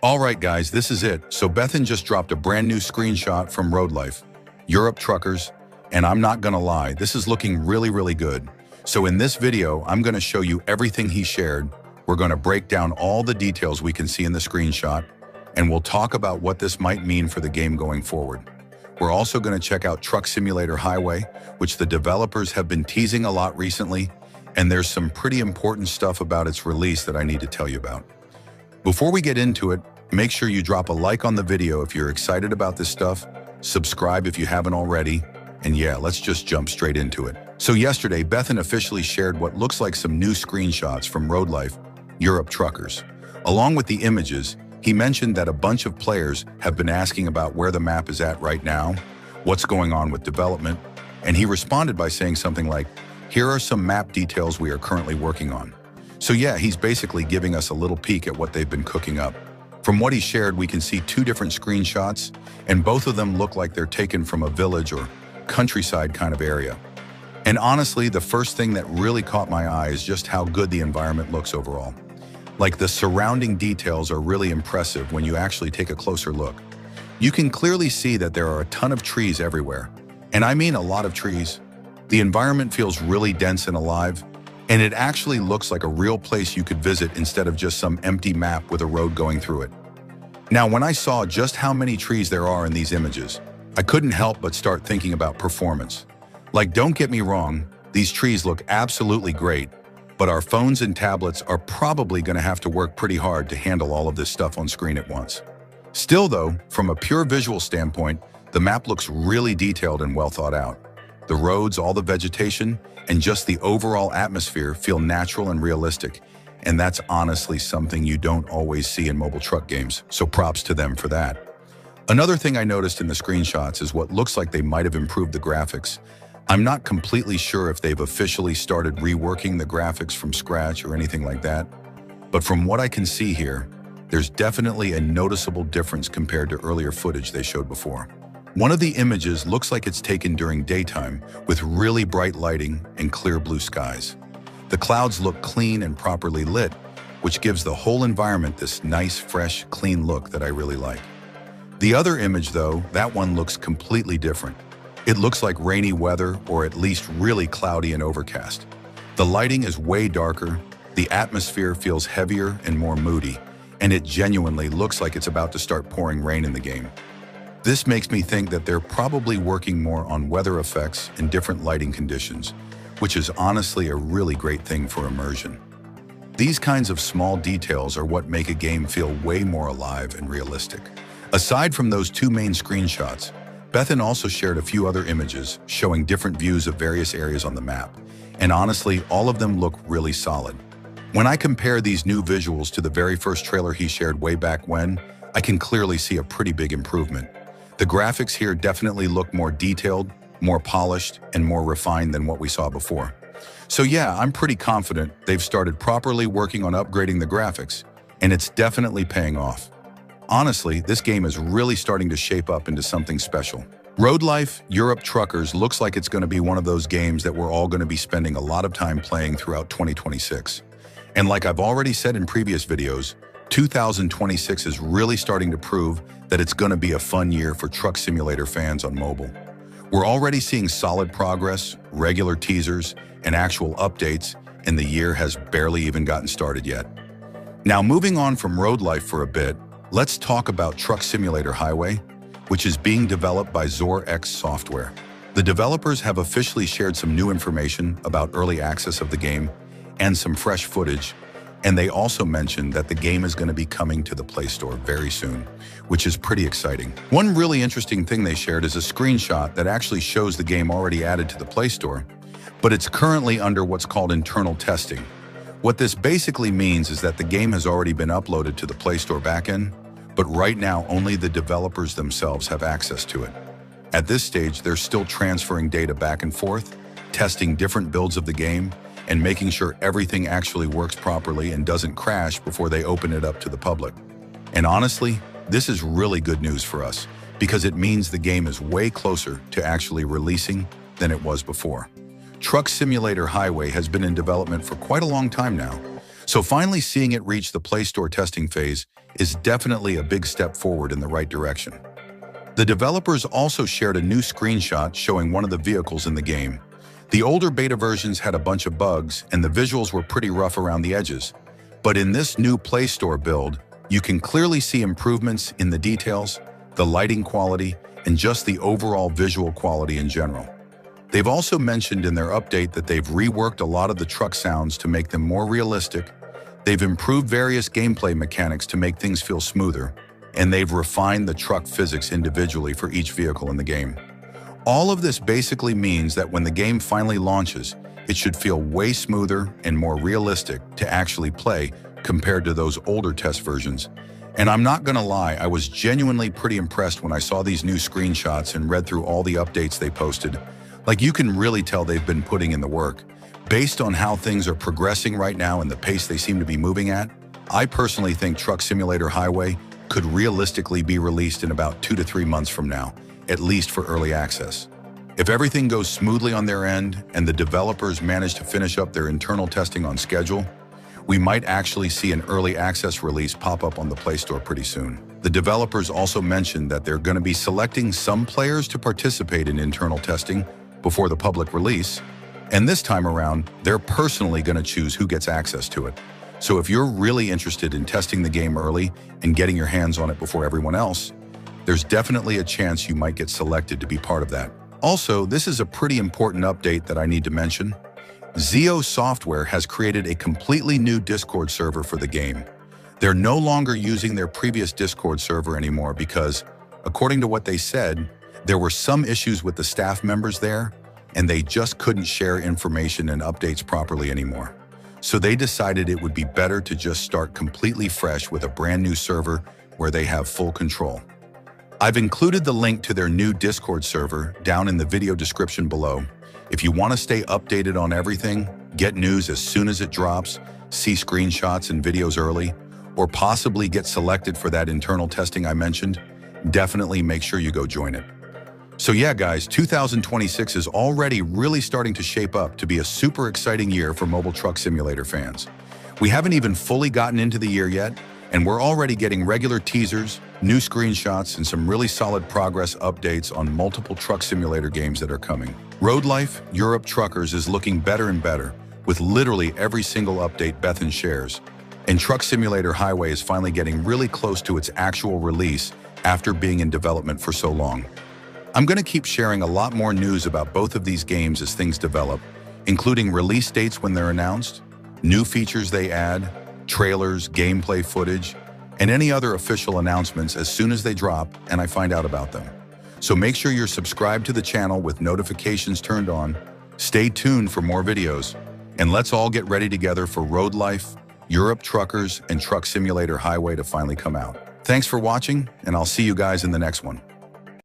All right, guys, this is it. So Bethan just dropped a brand new screenshot from ROADLIFE, Europe Truckers, and I'm not gonna lie, this is looking really good. So in this video, I'm gonna show you everything he shared. We're gonna break down all the details we can see in the screenshot, and we'll talk about what this might mean for the game going forward. We're also gonna check out Truck Simulator Highway, which the developers have been teasing a lot recently, and there's some pretty important stuff about its release that I need to tell you about. Before we get into it, make sure you drop a like on the video if you're excited about this stuff, subscribe if you haven't already, and yeah, let's just jump straight into it. So yesterday, Bethan officially shared what looks like some new screenshots from ROADLIFE, Europe Truckers. Along with the images, he mentioned that a bunch of players have been asking about where the map is at right now, what's going on with development, and he responded by saying something like, "Here are some map details we are currently working on." So yeah, he's basically giving us a little peek at what they've been cooking up. From what he shared, we can see two different screenshots, and both of them look like they're taken from a village or countryside kind of area. And honestly, the first thing that really caught my eye is just how good the environment looks overall. Like, the surrounding details are really impressive when you actually take a closer look. You can clearly see that there are a ton of trees everywhere, and I mean a lot of trees. The environment feels really dense and alive, and it actually looks like a real place you could visit instead of just some empty map with a road going through it. Now, when I saw just how many trees there are in these images, I couldn't help but start thinking about performance. Like, don't get me wrong, these trees look absolutely great, but our phones and tablets are probably going to have to work pretty hard to handle all of this stuff on screen at once. Still though, from a pure visual standpoint, the map looks really detailed and well thought out. The roads, all the vegetation, and just the overall atmosphere feel natural and realistic, and that's honestly something you don't always see in mobile truck games, so props to them for that. Another thing I noticed in the screenshots is what looks like they might have improved the graphics. I'm not completely sure if they've officially started reworking the graphics from scratch or anything like that, but from what I can see here, there's definitely a noticeable difference compared to earlier footage they showed before. One of the images looks like it's taken during daytime with really bright lighting and clear blue skies. The clouds look clean and properly lit, which gives the whole environment this nice, fresh, clean look that I really like. The other image though, that one looks completely different. It looks like rainy weather, or at least really cloudy and overcast. The lighting is way darker, the atmosphere feels heavier and more moody, and it genuinely looks like it's about to start pouring rain in the game. This makes me think that they're probably working more on weather effects and different lighting conditions, which is honestly a really great thing for immersion. These kinds of small details are what make a game feel way more alive and realistic. Aside from those two main screenshots, Bethan also shared a few other images showing different views of various areas on the map, and honestly, all of them look really solid. When I compare these new visuals to the very first trailer he shared way back when, I can clearly see a pretty big improvement. The graphics here definitely look more detailed, more polished, and more refined than what we saw before. So yeah, I'm pretty confident they've started properly working on upgrading the graphics, and it's definitely paying off. Honestly, this game is really starting to shape up into something special. ROADLIFE, Europe Truckers looks like it's going to be one of those games that we're all going to be spending a lot of time playing throughout 2026. And like I've already said in previous videos, 2026 is really starting to prove that it's going to be a fun year for truck simulator fans on mobile. We're already seeing solid progress, regular teasers, and actual updates, and the year has barely even gotten started yet. Now, moving on from ROADLIFE for a bit, let's talk about Truck Simulator Highway, which is being developed by ZorX Software. The developers have officially shared some new information about early access of the game and some fresh footage, and they also mentioned that the game is going to be coming to the Play Store very soon, which is pretty exciting. One really interesting thing they shared is a screenshot that actually shows the game already added to the Play Store, but it's currently under what's called internal testing. What this basically means is that the game has already been uploaded to the Play Store backend, but right now only the developers themselves have access to it. At this stage, they're still transferring data back and forth, testing different builds of the game, and making sure everything actually works properly and doesn't crash before they open it up to the public. And honestly, this is really good news for us, because it means the game is way closer to actually releasing than it was before. Truck Simulator Highway has been in development for quite a long time now, So finally seeing it reach the Play Store testing phase is definitely a big step forward in the right direction. The developers also shared a new screenshot showing one of the vehicles in the game. The older beta versions had a bunch of bugs and the visuals were pretty rough around the edges. But in this new Play Store build, you can clearly see improvements in the details, the lighting quality, and just the overall visual quality in general. They've also mentioned in their update that they've reworked a lot of the truck sounds to make them more realistic. They've improved various gameplay mechanics to make things feel smoother, and they've refined the truck physics individually for each vehicle in the game. All of this basically means that when the game finally launches, it should feel way smoother and more realistic to actually play compared to those older test versions. And I'm not gonna lie, I was genuinely pretty impressed when I saw these new screenshots and read through all the updates they posted. Like, you can really tell they've been putting in the work. Based on how things are progressing right now and the pace they seem to be moving at, I personally think Truck Simulator Highway could realistically be released in about 2 to 3 months from now, at least for early access. If everything goes smoothly on their end and the developers manage to finish up their internal testing on schedule, we might actually see an early access release pop up on the Play Store pretty soon. The developers also mentioned that they're going to be selecting some players to participate in internal testing before the public release, and this time around, they're personally going to choose who gets access to it. So if you're really interested in testing the game early and getting your hands on it before everyone else, there's definitely a chance you might get selected to be part of that. Also, this is a pretty important update that I need to mention. Zio Software has created a completely new Discord server for the game. They're no longer using their previous Discord server anymore because, according to what they said, there were some issues with the staff members there, and they just couldn't share information and updates properly anymore. So they decided it would be better to just start completely fresh with a brand new server where they have full control. I've included the link to their new Discord server down in the video description below. If you want to stay updated on everything, get news as soon as it drops, see screenshots and videos early, or possibly get selected for that internal testing I mentioned, definitely make sure you go join it. So yeah, guys, 2026 is already really starting to shape up to be a super exciting year for mobile truck simulator fans. We haven't even fully gotten into the year yet, and we're already getting regular teasers, new screenshots, and some really solid progress updates on multiple truck simulator games that are coming. ROADLIFE Europe Truckers is looking better and better, with literally every single update Bethan shares. And Truck Simulator Highway is finally getting really close to its actual release after being in development for so long. I'm going to keep sharing a lot more news about both of these games as things develop, including release dates when they're announced, new features they add, trailers, gameplay footage, and any other official announcements as soon as they drop and I find out about them. So make sure you're subscribed to the channel with notifications turned on, stay tuned for more videos, and let's all get ready together for ROADLIFE, Europe Truckers, and Truck Simulator Highway to finally come out. Thanks for watching, and I'll see you guys in the next one.